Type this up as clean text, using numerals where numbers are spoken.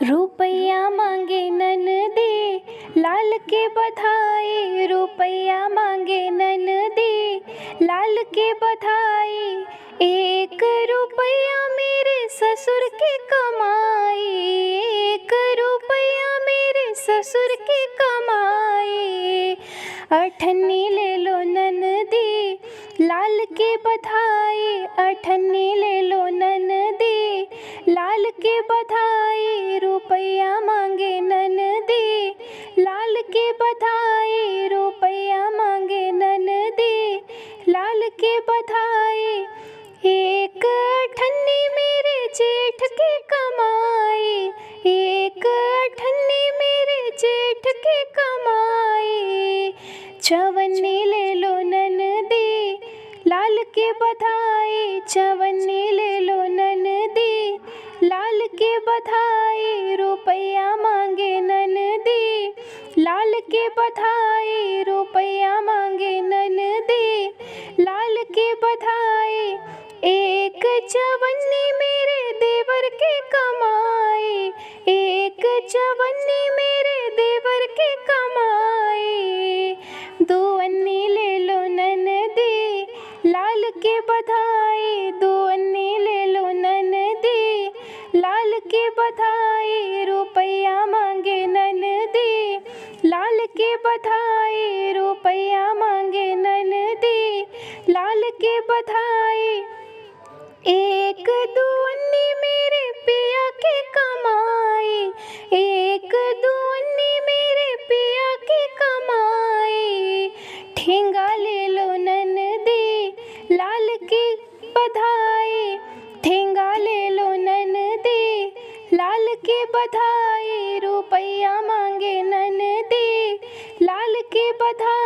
रुपैया मांगे ननदे लाल के बधाई, रुपैया मांगे ननदे लाल के बधाई। 1 रुपया मेरे ससुर की कमाई, 1 रुपया मेरे ससुर की कमाई। अठन्नी ले लो ननदे लाल के बधाई, अठन्नी ले लो ननदे लाल के बधाई। रुपैया मांगे ननदे लाल के बधाई, रुपैया मांगे ननदे लाल के बधाई। 1 अठन्नी मेरे जेठ की कमाई, 1 अठन्नी मेरे जेठ की कमाई। चवन्नी ले लो ननदे लाल के बधाई, चवन्नी ले लो ननदे लाल के बधाई। रुपैया मांगे ननदे लाल के बधाई, रुपैया मांगे ननदे लाल के बधाई। 1 चवन्नी मेरे देवर की कमाई, 1 चवन्नी मेरे देवर की कमाई। 2 अन्नी ले लो ननदे लाल के बधाई, 2 अन्नी ले लो ननदे लाल के बधाई। रुपैया मांगे ननदे लाल के बधाई, रुपैया मांगे ननदे लाल के बधाई। 1 2 अन्नी मेरे पिया की कमाई, 1 2 अन्नी मेरे पिया की कमाई। ठेंगा ले लो ननदे लाल की बधाई, ठेंगा ले लो ननदे लाल के बधाई। रुपैया मांगे ननदे लाल के बधाई।